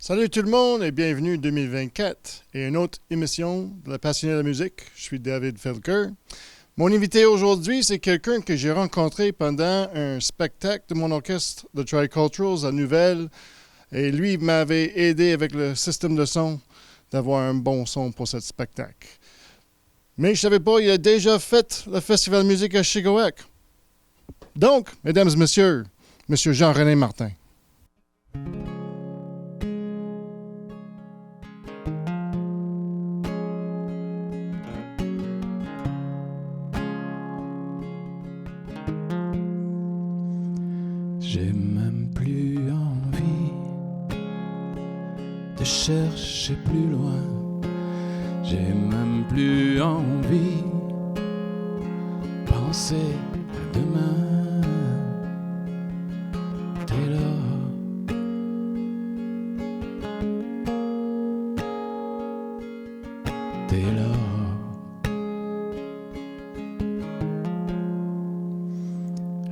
Salut tout le monde et bienvenue 2024 et une autre émission de la Passionné de la musique. Je suis David Felker. Mon invité aujourd'hui, c'est quelqu'un que j'ai rencontré pendant un spectacle de mon orchestre de Triculturals à Nouvelle. Et lui m'avait aidé avec le système de son d'avoir un bon son pour ce spectacle. Mais je ne savais pas, il a déjà fait le Festival de musique à Chicoac. Donc, mesdames et messieurs, Monsieur Jean-René Martin. J'ai même plus envie de chercher plus loin. J'ai même plus envie de penser à demain. T'es là. T'es là.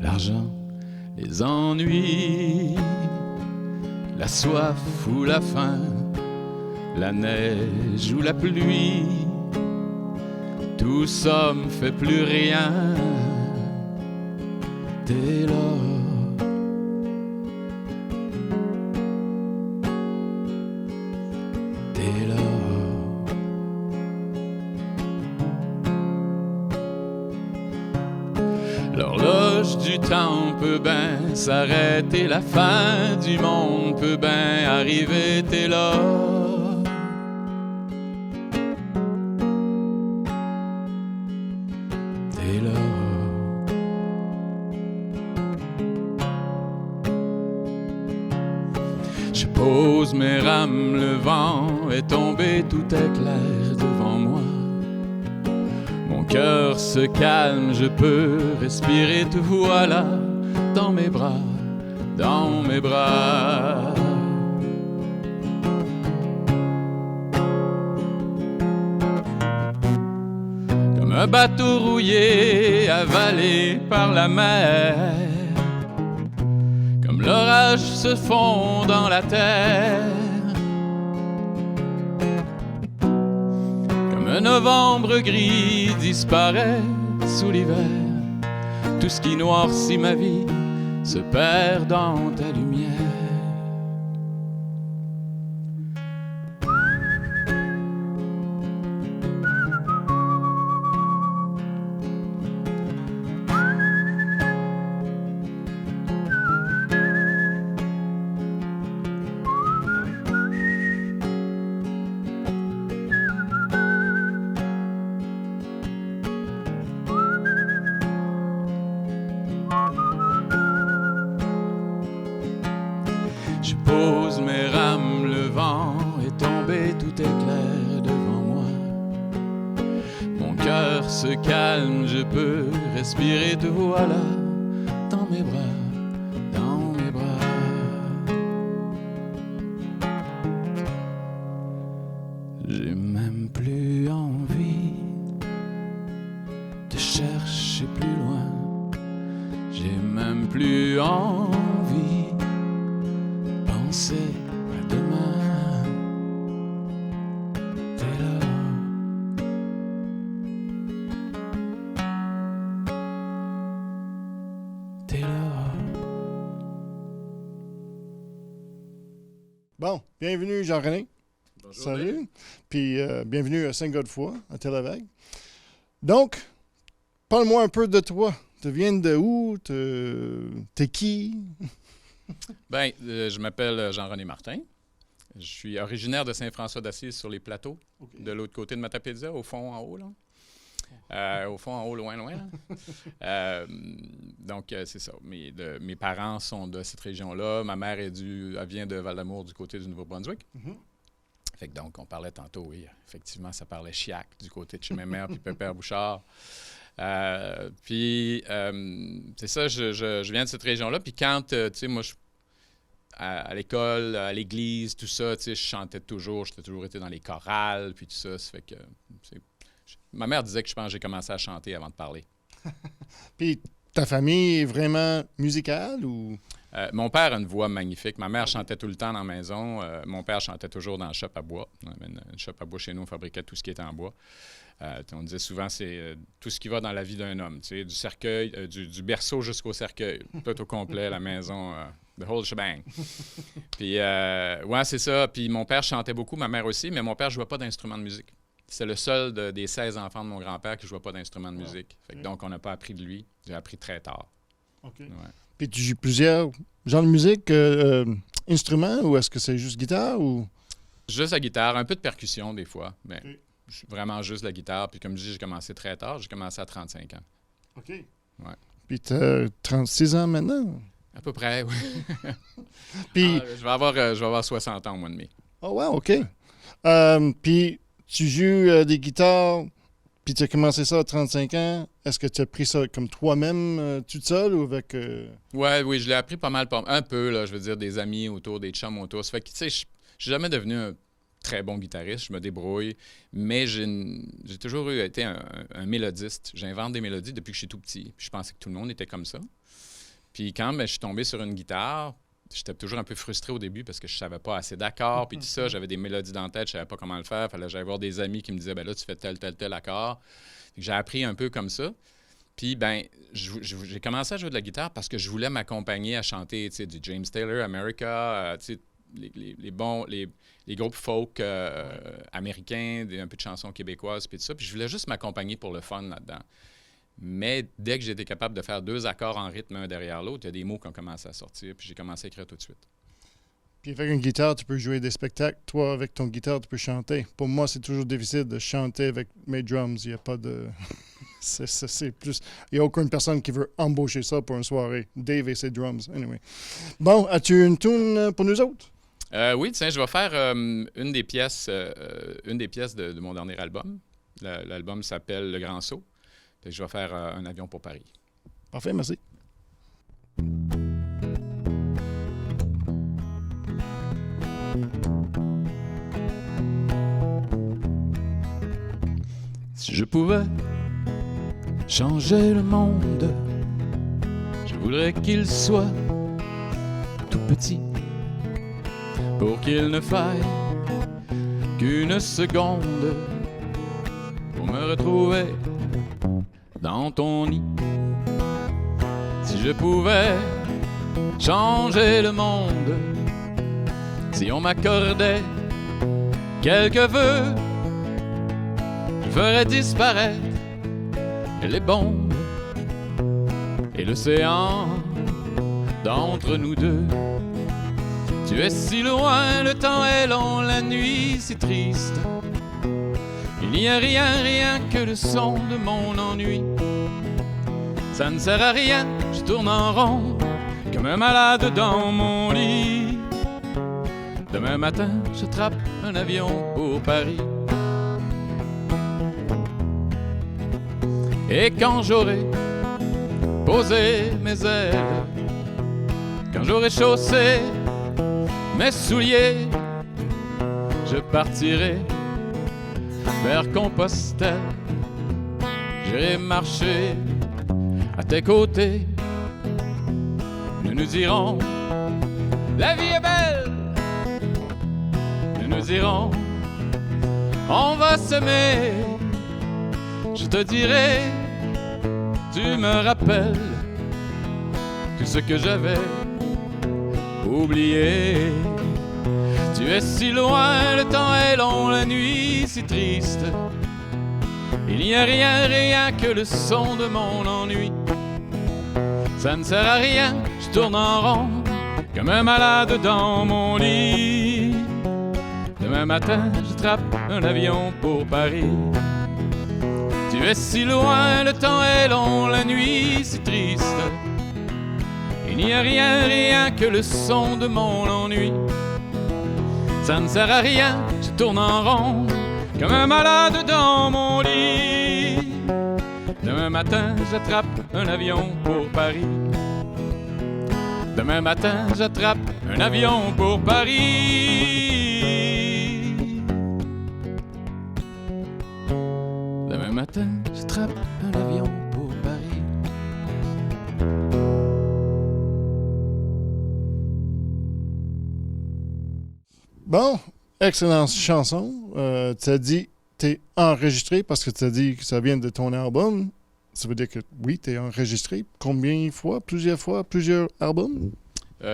L'argent, les ennuis, la soif ou la faim, la neige ou la pluie, tout ça me fait plus rien. T'es là. T'es là. L'horloge du temps peut ben s'arrêter, la fin du monde peut ben arriver, t'es là. T'es là. Je pose mes rames, le vent est tombé, tout est clair devant moi. Mon cœur se calme, je peux respirer, te voilà dans mes bras, dans mes bras. Comme un bateau rouillé, avalé par la mer, comme l'orage se fond dans la terre. Un novembre gris disparaît sous l'hiver. Tout ce qui noircit ma vie se perd dans ta lumière. Je pose mes rames, le vent est tombé, tout est clair devant moi. Mon cœur se calme, je peux respirer, te voilà dans mes bras, dans mes bras. J'ai même plus envie de chercher plus loin. J'ai même plus envie penser à demain. T'es là. T'es là. Bon, bienvenue Jean-René. Bonjour. Salut. Puis bienvenue à Saint-Godefroy, à Tel-Aviv. Donc, parle-moi un peu de toi. Tu viens de où? T'es qui? Ben, je m'appelle Jean-René Martin. Je suis originaire de Saint-François-d'Assise sur les plateaux, de l'autre côté de Matapédia, au fond en haut, là. Au fond en haut, loin, loin. Là. Donc, c'est ça. Mes parents sont de cette région-là. Ma mère elle vient de Val-d'Amour du côté du Nouveau-Brunswick. Mhm. Fait que donc, on parlait tantôt, oui, effectivement, ça parlait chiac du côté de chez ma mère puis Pépère Bouchard. Puis, c'est ça, je viens de cette région-là. Puis quand, tu sais, moi, à l'école, à l'église, tout ça, tu sais, je chantais toujours. J'étais toujours été dans les chorales, puis tout ça. Ça fait que, ma mère disait que je pense que j'ai commencé à chanter avant de parler. Puis ta famille est vraiment musicale ou? Mon père a une voix magnifique. Ma mère chantait tout le temps dans la maison. Mon père chantait toujours dans le shop à bois. On avait une shop à bois chez nous, on fabriquait tout ce qui était en bois. On disait souvent, c'est tout ce qui va dans la vie d'un homme. Du cercueil, du berceau jusqu'au cercueil. Tout au complet, la maison, the whole shebang. Puis, ouais, c'est ça. Puis mon père chantait beaucoup, ma mère aussi, mais mon père ne jouait pas d'instrument de musique. C'est le seul des 16 enfants de mon grand-père qui ne jouait pas d'instrument de musique. Fait que, donc, on n'a pas appris de lui. J'ai appris très tard. OK. Ouais. Puis tu joues plusieurs genres de musique, instruments, ou est-ce que c'est juste guitare ou... Juste la guitare, un peu de percussion des fois, mais vraiment juste la guitare. Puis comme je dis, j'ai commencé très tard. J'ai commencé à 35 ans. OK. Ouais. Puis tu as 36 ans maintenant? À peu près, oui. Puis... je vais avoir 60 ans au mois de mai. Oh wow, OK. Puis tu joues des guitares, puis tu as commencé ça à 35 ans. Est-ce que tu as pris ça comme toi-même, toute seule, ou avec... Oui, je l'ai appris pas mal, un peu, là, je veux dire, des amis autour, des chums autour. Ça fait que, tu sais, je suis jamais devenu un très bon guitariste, je me débrouille, mais j'ai toujours été un mélodiste. J'invente des mélodies depuis que je suis tout petit. Puis je pensais que tout le monde était comme ça. Puis quand je suis tombé sur une guitare, j'étais toujours un peu frustré au début parce que je savais pas assez d'accords, puis tout ça, j'avais des mélodies dans la tête, je savais pas comment le faire, fallait que j'aille voir des amis qui me disaient, ben là, tu fais tel accord. J'ai appris un peu comme ça. Puis, ben, j'ai commencé à jouer de la guitare parce que je voulais m'accompagner à chanter, tu sais, du James Taylor, America, tu sais, les groupes folk américains, un peu de chansons québécoises, puis tout ça. Puis je voulais juste m'accompagner pour le fun là-dedans. Mais dès que j'étais capable de faire 2 accords en rythme un derrière l'autre, il y a des mots qui ont commencé à sortir, puis j'ai commencé à écrire tout de suite. Puis avec une guitare, tu peux jouer des spectacles. Toi, avec ton guitare, tu peux chanter. Pour moi, c'est toujours difficile de chanter avec mes drums. Il n'y a pas de... c'est plus... Il n'y a aucune personne qui veut embaucher ça pour une soirée. Dave et ses drums. Anyway. Bon, as-tu une tune pour nous autres? Oui, tiens, je vais faire une des pièces de mon dernier album. L'album s'appelle Le Grand Saut. Fait que je vais faire Un avion pour Paris. Parfait, merci. Si je pouvais changer le monde, je voudrais qu'il soit tout petit, pour qu'il ne faille qu'une seconde pour me retrouver dans ton nid. Si je pouvais changer le monde, si on m'accordait quelques vœux, je ferais disparaître les bombes et l'océan d'entre nous deux. Tu es si loin, le temps est long, la nuit si triste. Il n'y a rien que le son de mon ennui. Ça ne sert à rien, je tourne en rond comme un malade dans mon lit. Demain matin, j'attrape un avion pour Paris. Et quand j'aurai posé mes ailes, quand j'aurai chaussé mes souliers, je partirai vers Compostelle. J'irai marcher à tes côtés. Nous nous dirons, la vie est belle. Nous nous dirons, on va s'aimer. Je te dirai, tu me rappelles tout ce que j'avais oublié. Tu es si loin, le temps est long, la nuit si triste. Il n'y a rien que le son de mon ennui. Ça ne sert à rien, je tourne en rond comme un malade dans mon lit. Demain matin, j'attrape un avion pour Paris. Tu es si loin, le temps est long, la nuit si triste. Il n'y a rien que le son de mon ennui. Ça ne sert à rien, je tourne en rond comme un malade dans mon lit. Demain matin, j'attrape un avion pour Paris. Demain matin, j'attrape un avion pour Paris. Demain matin, j'attrape un avion pour Paris. Bon, excellente chanson. Tu as dit t'es enregistré parce que tu as dit que ça vient de ton album. Ça veut dire que oui, t'es enregistré. Combien de fois? Plusieurs albums?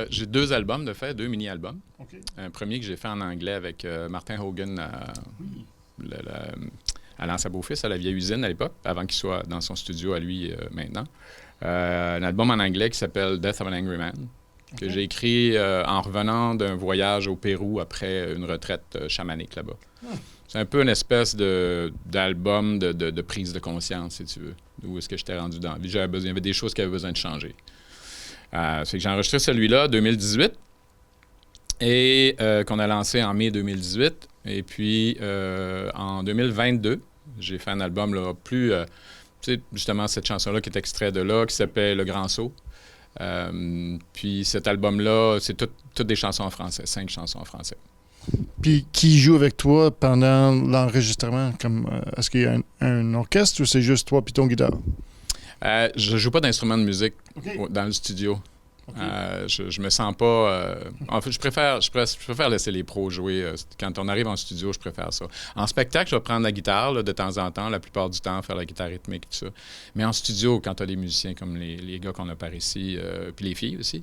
J'ai 2 albums de fait, 2 mini-albums. OK. Un premier que j'ai fait en anglais avec Martin Hogan à l'Anse à Beaufils, à la vieille usine à l'époque, avant qu'il soit dans son studio à lui maintenant. Un album en anglais qui s'appelle Death of an Angry Man, que j'ai écrit en revenant d'un voyage au Pérou après une retraite chamanique là-bas. C'est un peu une espèce d'album de prise de conscience, si tu veux, d'où est-ce que j'étais rendu dans la vie. Il y avait des choses qui avaient besoin de changer. C'est que j'ai enregistré celui-là en 2018 et qu'on a lancé en mai 2018. Et puis, en 2022, j'ai fait un album là, plus... tu sais, justement, cette chanson-là qui est extrait de là, qui s'appelle Le Grand Saut. Puis cet album-là, c'est toutes des chansons en français, 5 chansons en français. Puis qui joue avec toi pendant l'enregistrement? Est-ce qu'il y a un orchestre ou c'est juste toi puis ton guitare? Je joue pas d'instrument de musique dans le studio. Okay. Je me sens pas... en fait, je préfère laisser les pros jouer. Quand on arrive en studio, je préfère ça. En spectacle, je vais prendre la guitare là, de temps en temps, la plupart du temps, faire la guitare rythmique, tout ça. Mais en studio, quand tu as des musiciens comme les gars qu'on a par ici, puis les filles aussi.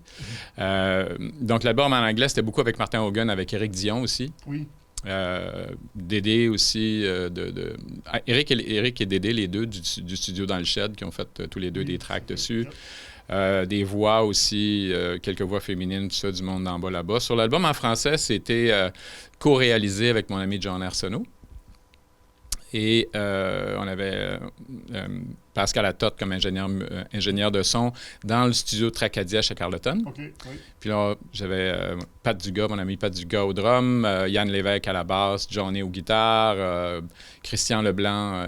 Donc, l'album en anglais, c'était beaucoup avec Martin Hogan, avec Éric Dion aussi. Oui. Dédé aussi. Éric et Dédé, les deux du studio dans le Shed, qui ont fait tous les deux des tracks dessus. Des voix aussi, quelques voix féminines, tout ça, du monde d'en bas là-bas. Sur l'album en français, c'était co-réalisé avec mon ami John Arsenault. Et on avait Pascal Atotte comme ingénieur de son dans le studio Tracadie chez Carleton. Okay, oui. Puis là, j'avais Pat Dugas, mon ami Pat Dugas au drum, Yann Lévesque à la basse, Johnny aux guitares, Christian Leblanc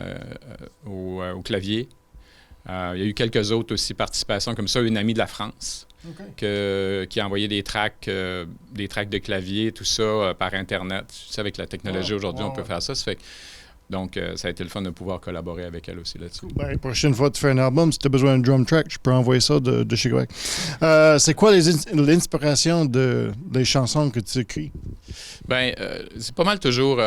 au clavier. Il y a eu quelques autres aussi participations comme ça, une amie de la France qui a envoyé des tracks de clavier, tout ça par Internet. Tu sais, avec la technologie aujourd'hui, on peut faire ça. Ça fait que, donc, ça a été le fun de pouvoir collaborer avec elle aussi là-dessus. Ben, prochaine fois que tu fais un album, si tu as besoin d'un drum track, je peux envoyer ça de chez Québec. C'est quoi l'inspiration des chansons que tu écris? Ben, c'est pas mal toujours...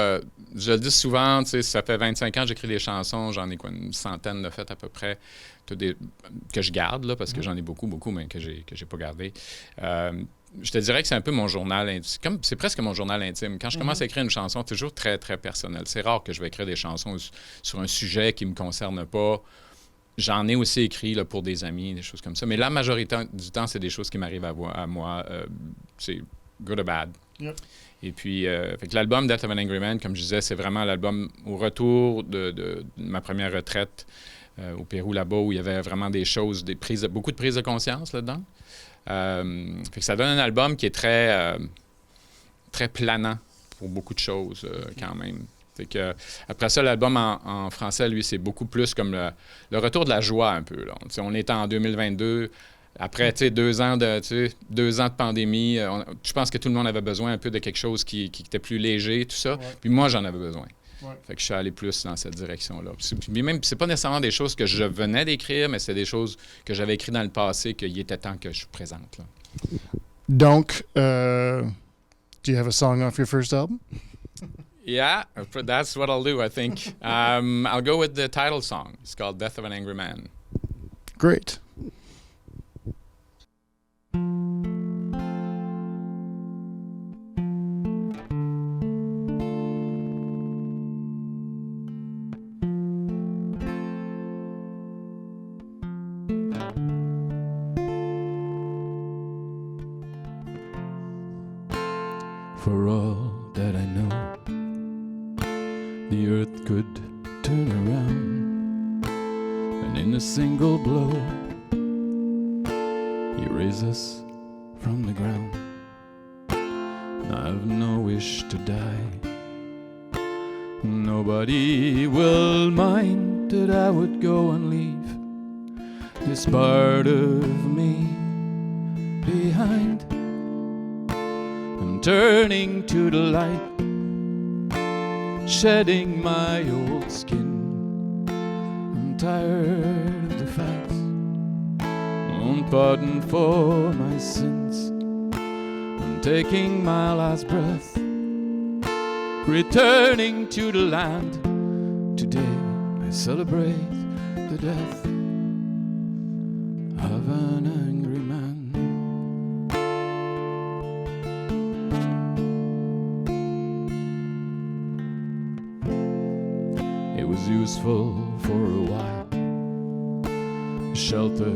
je le dis souvent, tu sais, ça fait 25 ans que j'écris des chansons. J'en ai une centaine de faites à peu près, que je garde, là, parce que j'en ai beaucoup, mais que j'ai pas gardé. Je te dirais que c'est un peu mon journal intime. C'est presque mon journal intime. Quand je commence à écrire une chanson, c'est toujours très, très personnel. C'est rare que je vais écrire des chansons sur un sujet qui ne me concerne pas. J'en ai aussi écrit là, pour des amis, des choses comme ça. Mais la majorité du temps, c'est des choses qui m'arrivent à moi. C'est good or bad. Yep. Et puis, fait que l'album Death of an Angry Man, comme je disais, c'est vraiment l'album au retour de ma première retraite au Pérou, là-bas, où il y avait vraiment des choses, beaucoup de prises de conscience là-dedans. Fait que ça donne un album qui est très, très planant pour beaucoup de choses, quand même. Fait que, après ça, l'album en français, lui, c'est beaucoup plus comme le retour de la joie, un peu. Là. On est en 2022... Après, 2 ans de pandémie, je pense que tout le monde avait besoin un peu de quelque chose qui était plus léger, tout ça. Ouais. Puis moi, j'en avais besoin. Ouais. Fait que je suis allé plus dans cette direction-là. Puis même, c'est pas nécessairement des choses que je venais d'écrire, mais c'est des choses que j'avais écrites dans le passé, qu'il était temps que je présente. Là. Donc, do you have a song off your first album? Yeah, that's what I'll do, I think. I'll go with the title song. It's called Death of an Angry Man. Great. For all that I know, the earth could turn around, and in a single blow, you raise us from the ground. I've no wish to die. Nobody will mind that I would go and leave this part of me behind. I'm turning to the light, shedding my old skin. I'm tired of the facts, won't pardon for my sins. I'm taking my last breath returning to the land. Today I celebrate the death of an angry man. It was useful for a while, shelter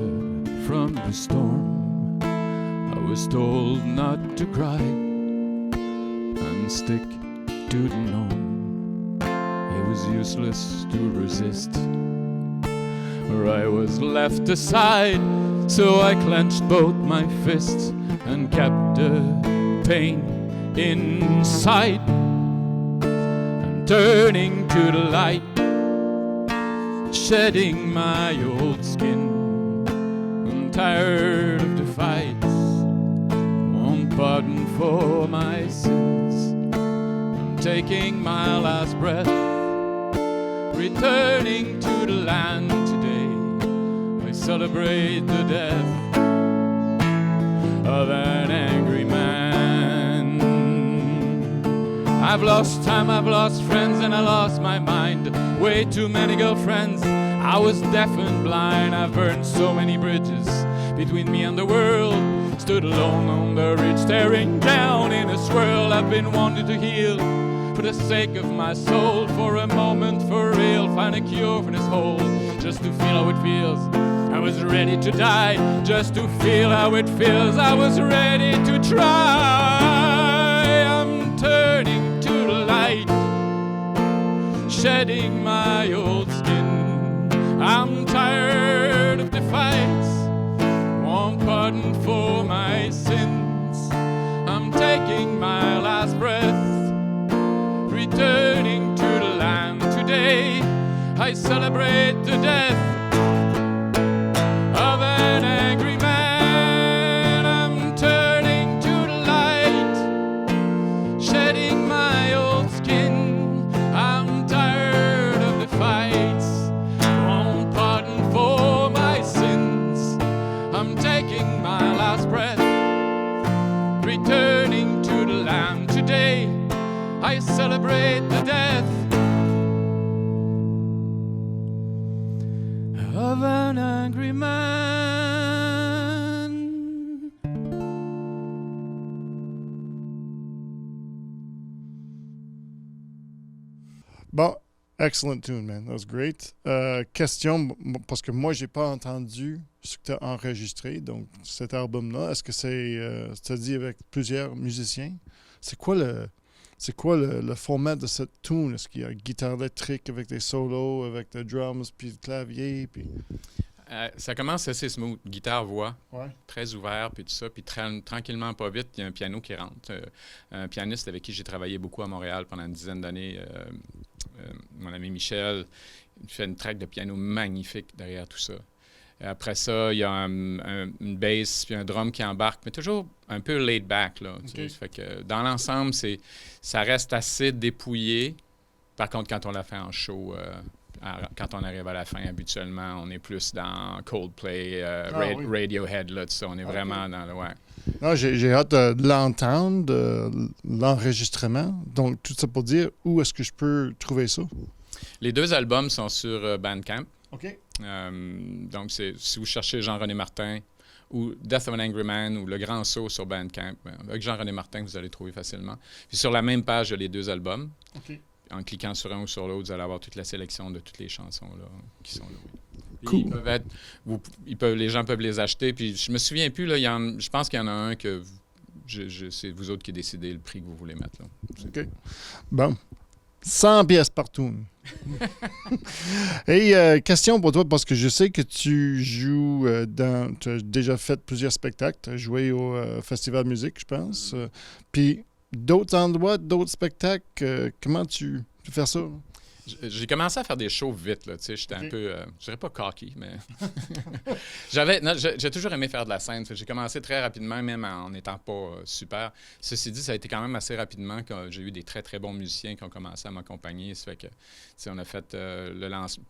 from the storm. I was told not to cry and stick to the norm. It was useless to resist, or I was left aside. So I clenched both my fists and kept the pain inside. I'm turning to the light, shedding my old skin. I'm tired of the fights, won't pardon for my sins. I'm taking my last breath, returning to the land today. I celebrate the death of an angry man. I've lost time, I've lost friends, and I lost my mind. Way too many girlfriends, I was deaf and blind. I've burned so many bridges between me and the world. Stood alone on the ridge, staring down in a swirl. I've been wanting to heal for the sake of my soul. For a moment, for real, find a cure for this hole. Just to feel how it feels, I was ready to die. Just to feel how it feels, I was ready to try. I'm turning to the light, shedding my old skin. I'm tired of the fights, won't pardon for my sins. I'm taking my last breath, returning to the land today. I celebrate the death of an angry man. I'm turning to the light, shedding my old skin. I'm tired of the fights, won't pardon for my sins. I'm taking my last breath, returning to the land today. I celebrate the death of an angry man. Bon, excellent tune, man. That was great. Question, parce que moi, j'ai pas entendu ce que tu as enregistré, donc cet album-là. Est-ce que c'est dit avec plusieurs musiciens? C'est quoi le format de cette tune? Est-ce qu'il y a guitare électrique avec des solos, avec des drums, puis le clavier, puis... Ça commence assez smooth, guitare-voix, Ouais. très ouvert, puis tout ça, puis tranquillement, pas vite, il y a un piano qui rentre. Un pianiste avec qui j'ai travaillé beaucoup à Montréal pendant une dizaine d'années, mon ami Michel, il fait une track de piano magnifique derrière tout ça. Après ça, il y a une bass puis un drum qui embarque, mais toujours un peu laid back, là. Okay. Fait que dans l'ensemble, ça reste assez dépouillé. Par contre, quand on l'a fait en show, quand on arrive à la fin, habituellement, on est plus dans Coldplay, oui. Radiohead, là, tout ça. On est vraiment dans le... Ouais. Non, j'ai hâte de l'entendre, de l'enregistrement. Donc, tout ça pour dire, où est-ce que je peux trouver ça? Les deux albums sont sur Bandcamp. OK. Donc, si vous cherchez Jean-René Martin ou Death of an Angry Man ou Le Grand Saut sur Bandcamp, avec Jean-René Martin, vous allez trouver facilement. Puis sur la même page, il y a les deux albums. OK. En cliquant sur un ou sur l'autre, vous allez avoir toute la sélection de toutes les chansons là, qui sont là. Oui. Cool. Les gens peuvent les acheter. Puis je me souviens plus, là, je pense qu'il y en a un que c'est vous autres qui décidez le prix que vous voulez mettre. Là. OK. Bon. 100 pièces partout. Et question pour toi, parce que je sais que tu joues tu as déjà fait plusieurs spectacles. Tu as joué au Festival de musique, je pense. Puis d'autres endroits, d'autres spectacles, comment tu fais ça? J'ai commencé à faire des shows vite, là, tu sais, j'étais un peu, je dirais pas cocky, mais j'ai toujours aimé faire de la scène. J'ai commencé très rapidement, même en n'étant pas super. Ceci dit, ça a été quand même assez rapidement que j'ai eu des très, très bons musiciens qui ont commencé à m'accompagner. Ça fait que, tu sais, on a fait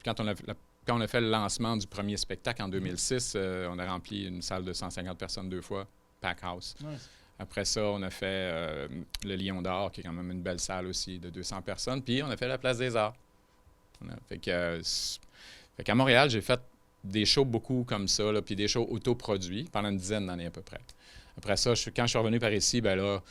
quand on a fait le lancement du premier spectacle en 2006, on a rempli une salle de 150 personnes 2 fois, pack house. Nice. Après ça, on a fait le Lion d'Or, qui est quand même une belle salle aussi de 200 personnes. Puis on a fait la Place des Arts. Fait qu'à Montréal, j'ai fait des shows beaucoup comme ça, là, puis des shows autoproduits pendant une dizaine d'années à peu près. Après ça, quand je suis revenu par ici, ben là,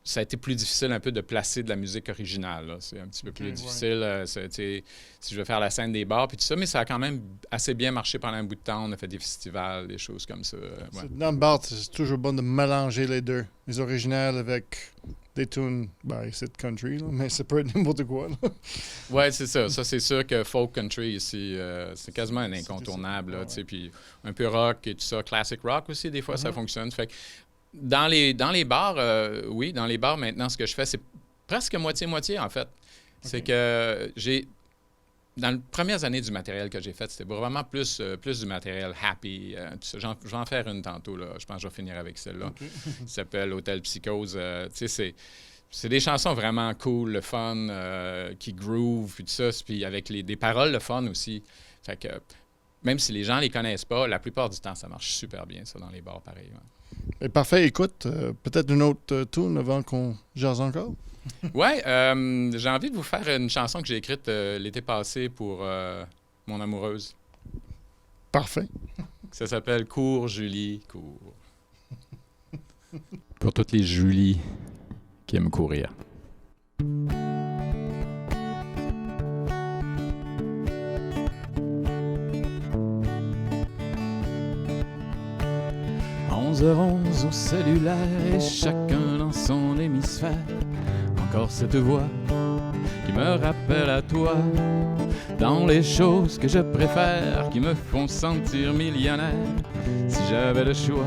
ça a été plus difficile un peu de placer de la musique originale. Là. C'est un petit peu plus difficile. Si je veux faire la scène des bars, puis tout ça, mais ça a quand même assez bien marché pendant un bout de temps. On a fait des festivals, des choses comme ça. Ouais. Dans le bar, c'est toujours bon de mélanger les deux. Les originales avec des tunes, c'est country, là, mais ça peut être n'importe quoi. Oui, c'est ça. Ça, c'est sûr que folk country ici, c'est quasiment un incontournable. Là, puis un peu rock et tout ça. Classic rock aussi, des fois, ça fonctionne. Fait que dans les bars, oui, dans les bars, maintenant, ce que je fais, c'est presque moitié-moitié, en fait. C'est que dans les premières années du matériel que j'ai fait, c'était vraiment plus du matériel happy. Tout ça. Je vais en faire une tantôt, là. Je pense que je vais finir avec celle-là. Okay. Ça s'appelle Hôtel Psychose. C'est des chansons vraiment cool, le fun, qui groove, puis tout ça. Puis avec des paroles, le fun aussi. Fait que même si les gens les connaissent pas, la plupart du temps, ça marche super bien, ça, dans les bars, pareil. Ouais. Parfait. Écoute, peut-être une autre tune avant qu'on jase encore? Oui, j'ai envie de vous faire une chanson que j'ai écrite l'été passé pour mon amoureuse. Parfait. Ça s'appelle « Cours, Julie, cours ». Pour toutes les Julie qui aiment courir. « 11h11 au cellulaire et chacun dans son hémisphère. Encore cette voix qui me rappelle à toi. Dans les choses que je préfère, qui me font sentir millionnaire. Si j'avais le choix,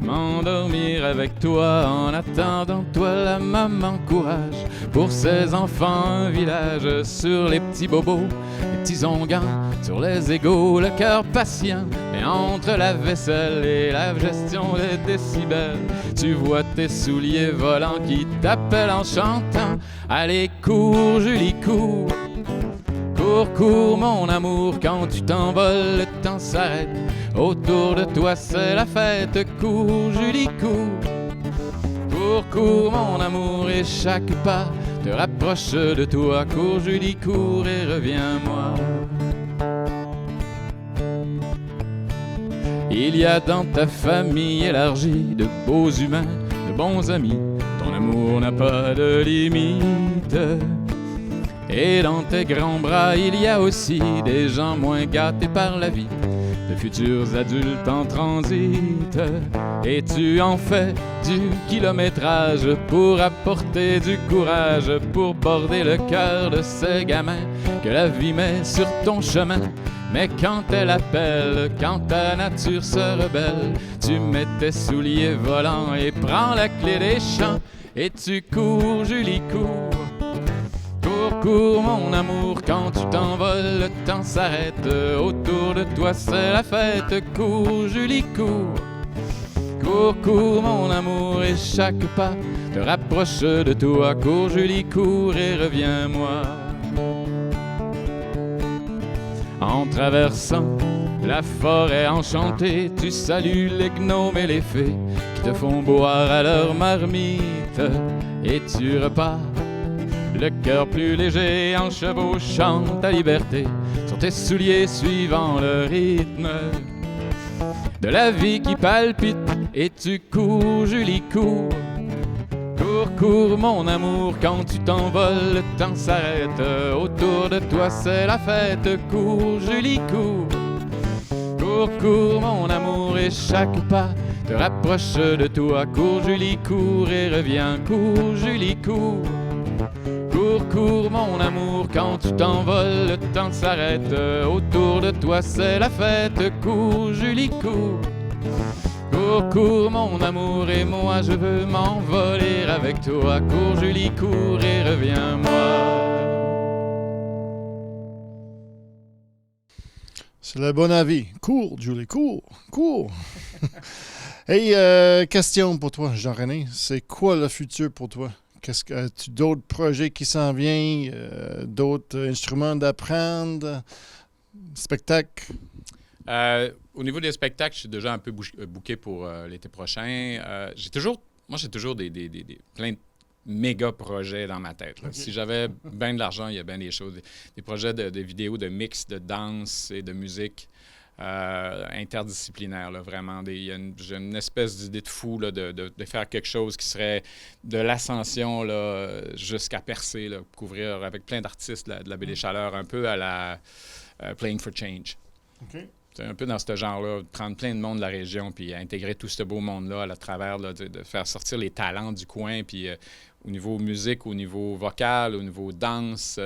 m'endormir avec toi. En attendant toi, la maman courage. Pour ses enfants, un village sur les petits bobos, les petits onguents, sur les égaux, le cœur patient. Mais entre la vaisselle et la gestion des décibels, tu vois tes souliers volants qui t'appellent en chantant. Allez, cours, Julie, cours. Cours, cours, mon amour, quand tu t'envoles, le temps s'arrête. Autour de toi, c'est la fête. Cours, Julie, cours. Cours, cours, mon amour, et chaque pas te rapproche de toi. Cours, Julie, cours, et reviens-moi. Il y a dans ta famille élargie de beaux humains, de bons amis. Ton amour n'a pas de limite. Et dans tes grands bras, il y a aussi des gens moins gâtés par la vie, de futurs adultes en transit. Et tu en fais du kilométrage pour apporter du courage, pour border le cœur de ces gamins que la vie met sur ton chemin. Mais quand elle appelle, quand ta nature se rebelle, tu mets tes souliers volants et prends la clé des champs. Et tu cours, Julie, cours. Cours, cours, mon amour, quand tu t'envoles, le temps s'arrête. Autour de toi, c'est la fête. Cours, Julie, cours. Cours, cours, mon amour, et chaque pas te rapproche de toi. Cours, Julie, cours, et reviens-moi. En traversant la forêt enchantée, tu salues les gnomes et les fées qui te font boire à leur marmite. Et tu repars, le cœur plus léger, en chevauchant ta liberté sur tes souliers suivant le rythme de la vie qui palpite. Et tu cours, Julie, cours. Cours, cours, mon amour, quand tu t'envoles, le temps s'arrête. Autour de toi, c'est la fête. Cours, Julie, cours. Cours, cours, mon amour, et chaque pas te rapproche de toi. Cours, Julie, cours, et reviens. Cours, Julie, cours. Cours, cours, mon amour, quand tu t'envoles, le temps s'arrête. Autour de toi, c'est la fête. Cours, Julie, cours. Cours, cours, mon amour, et moi je veux m'envoler avec toi. Cours, Julie, cours, et reviens-moi. C'est le bon avis. Cours, Julie, cours, cours. Hey, question pour toi, Jean-René. C'est quoi le futur pour toi? As-tu d'autres projets qui s'en viennent? D'autres instruments d'apprendre? Spectacles? Au niveau des spectacles, je suis déjà un peu booké pour l'été prochain. J'ai toujours plein de méga projets dans ma tête. Okay. Si j'avais bien de l'argent, il y a bien des choses. Des projets de vidéos, de mix, de danse et de musique interdisciplinaire, là, vraiment. J'ai une espèce d'idée de fou là, de faire quelque chose qui serait de l'ascension là, jusqu'à percer, là, couvrir avec plein d'artistes de la Baie des Chaleurs, un peu à la Playing for Change. Okay. C'est un peu dans ce genre-là, de prendre plein de monde de la région puis intégrer tout ce beau monde-là à travers, là, de faire sortir les talents du coin, puis au niveau musique, au niveau vocal, au niveau danse,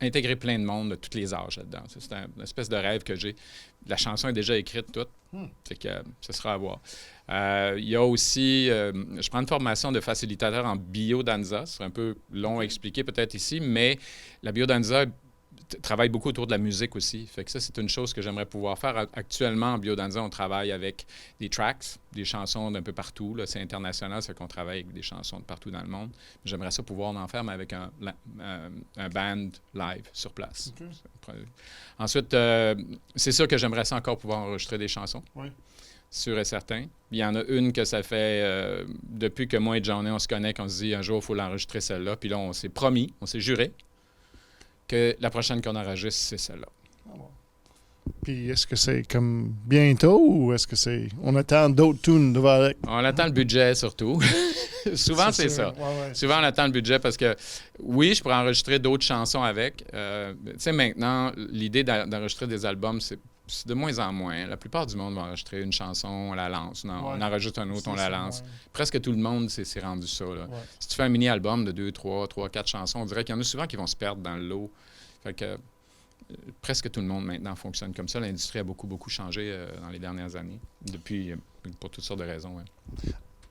intégrer plein de monde de tous les âges là-dedans. C'est une espèce de rêve que j'ai. La chanson est déjà écrite toute, fait que ce sera à voir. Il y a aussi, je prends une formation de facilitateur en biodanza. C'est un peu long à expliquer peut-être ici, mais la biodanza travaille beaucoup autour de la musique aussi. Fait que ça, c'est une chose que j'aimerais pouvoir faire. Actuellement, en biodanza, on travaille avec des tracks, des chansons d'un peu partout. Là. C'est international, c'est qu'on travaille avec des chansons de partout dans le monde. J'aimerais ça pouvoir en faire, mais avec un band live sur place. Okay. Ensuite, c'est sûr que j'aimerais ça encore pouvoir enregistrer des chansons. Oui. Sûr et certain. Il y en a une que ça fait, depuis que moi et Johnny, on se connaît, qu'on se dit un jour, il faut l'enregistrer celle-là. Puis là, on s'est promis, on s'est juré que la prochaine qu'on enregistre, c'est celle-là. Ah bon. Puis est-ce que c'est comme bientôt ou est-ce que c'est... On attend d'autres tunes devant avec? On attend le budget surtout. Souvent, c'est ça. Ouais, souvent, on attend le budget parce que, oui, je pourrais enregistrer d'autres chansons avec. Tu sais, maintenant, l'idée d'enregistrer des albums, c'est de moins en moins. La plupart du monde va enregistrer une chanson, on la lance. On enregistre un autre, on la lance. Ouais. Presque tout le monde s'est rendu ça. Là. Ouais. Si tu fais un mini-album de 2, 3, 4 chansons, on dirait qu'il y en a souvent qui vont se perdre dans le lot. Fait que presque tout le monde maintenant fonctionne comme ça. L'industrie a beaucoup changé dans les dernières années, depuis, pour toutes sortes de raisons. Ouais.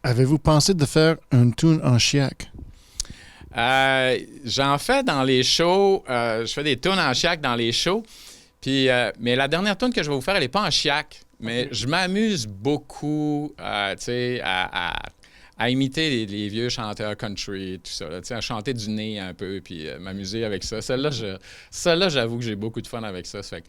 Avez-vous pensé de faire une tune en chiac? J'en fais dans les shows. Je fais des tunes en chiac dans les shows. Puis, mais la dernière tune que je vais vous faire, elle n'est pas en chiac, mais je m'amuse beaucoup, tu sais, à imiter les vieux chanteurs country, tout ça, tu sais, à chanter du nez un peu, puis m'amuser avec ça. Celle-là, j'avoue que j'ai beaucoup de fun avec ça. Ça fait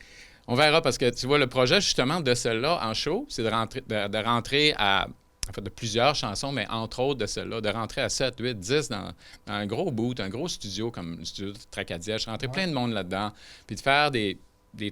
on verra, parce que, tu vois, le projet, justement, de celle-là en show, c'est de rentrer à... En fait, de plusieurs chansons, mais entre autres de celle-là, de rentrer à 7, 8, 10 dans un gros boot, un gros studio comme le studio de Tracadie, rentrer plein de monde là-dedans, puis de faire des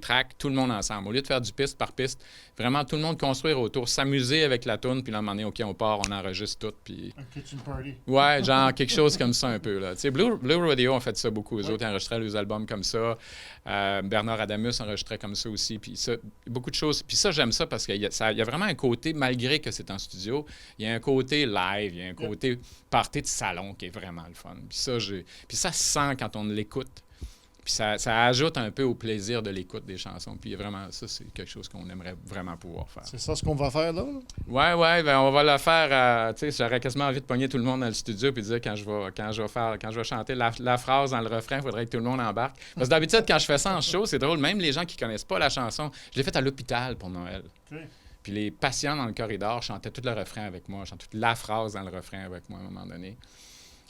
tracks, tout le monde ensemble. Au lieu de faire du piste par piste, vraiment tout le monde construire autour, s'amuser avec la toune, puis là, à un moment donné, OK, on part, on enregistre tout, puis... Un kitchen party. Ouais, genre quelque chose comme ça un peu, là. Tu sais, Blue Radio ont fait ça beaucoup. Eux autres enregistraient leurs albums comme ça. Bernard Adamus enregistrait comme ça aussi, puis ça, beaucoup de choses. Puis ça, j'aime ça parce qu'il y a vraiment un côté, malgré que c'est en studio, il y a un côté live, il y a un côté party de salon qui est vraiment le fun. Puis ça se sent quand on l'écoute. Puis ça ajoute un peu au plaisir de l'écoute des chansons. Puis vraiment, ça, c'est quelque chose qu'on aimerait vraiment pouvoir faire. C'est ça ce qu'on va faire là? Ouais, ben on va le faire. Tu sais, j'aurais quasiment envie de pogner tout le monde dans le studio puis de dire quand je vais chanter la phrase dans le refrain, il faudrait que tout le monde embarque. Parce que d'habitude, quand je fais ça en show, c'est drôle, même les gens qui connaissent pas la chanson, je l'ai faite à l'hôpital pour Noël. Okay. Puis les patients dans le corridor chantaient tout le refrain avec moi, chantaient toute la phrase dans le refrain avec moi à un moment donné.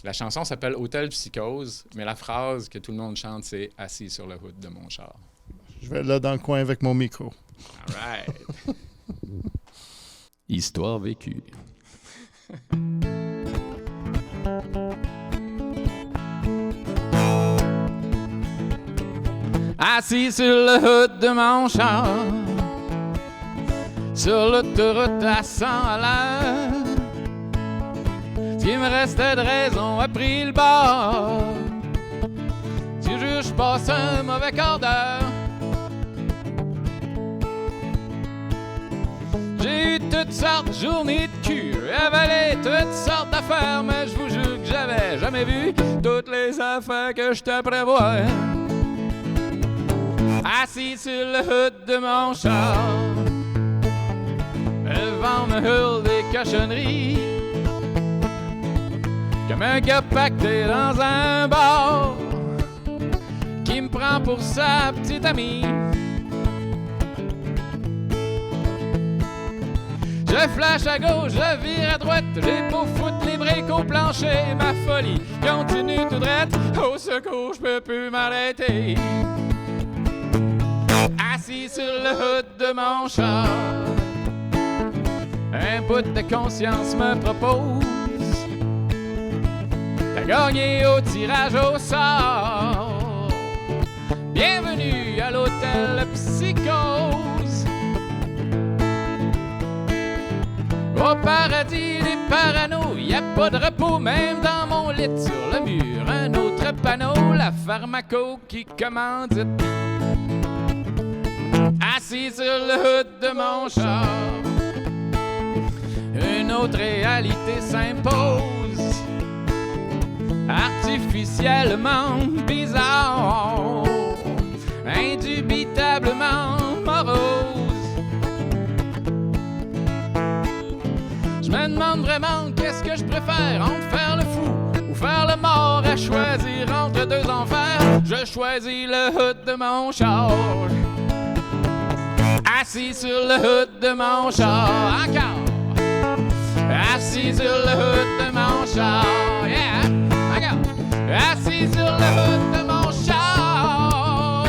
La chanson s'appelle « Hôtel Psychose », mais la phrase que tout le monde chante, c'est « Assis sur le hood de mon char ». Je vais être là dans le coin avec mon micro. All right. Histoire vécue. Assis sur le hood de mon char, sur l'autoroute à 100 à l'heure, il me restait de raison a pris le bord. Tu jures, je passe un mauvais quart d'heure. J'ai eu toutes sortes de journées de cul, avalé toutes sortes d'affaires, mais je vous jure que j'avais jamais vu toutes les affaires que je te prévois. Assis sur le hood de mon char, le vent me hurle des cochonneries, comme un gars pacté dans un bar qui me prend pour sa petite amie. Je flash à gauche, je vire à droite, j'ai pour foutre les briques au plancher. Ma folie continue tout droite, au secours, je peux plus m'arrêter. Assis assis sur le hood de mon char. Un bout de conscience me propose. T'as gagné au tirage au sort. Bienvenue à l'hôtel Psychose. Au paradis des paranos, y a pas de repos, même dans mon lit. Sur le mur, un autre panneau, la pharmaco qui commandite. Assis sur le hood de mon char, une autre réalité s'impose, artificiellement bizarre, indubitablement morose. Je me demande vraiment qu'est-ce que je préfère, entre faire le fou ou faire le mort. À choisir entre deux enfers, je choisis le hood de mon char. Assis sur le hood de mon char, encore. Assis sur le hood de mon char, yeah, encore. Assis sur le hood de mon char.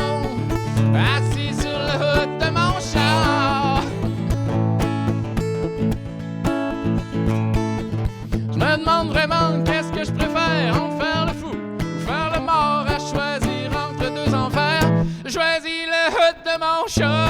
Assis sur le hood de mon char. Je me demande vraiment qu'est-ce que je préfère, entre faire le fou ou faire le mort. À choisir entre deux enfers, je choisis le hood de mon char.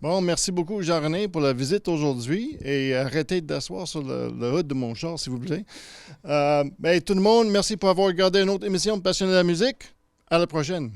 Bon, merci beaucoup, Jean-René, pour la visite aujourd'hui et arrêtez d'asseoir sur le hood de mon char, s'il vous plaît. Tout le monde, merci pour avoir regardé une autre émission de Passionné de la musique. À la prochaine.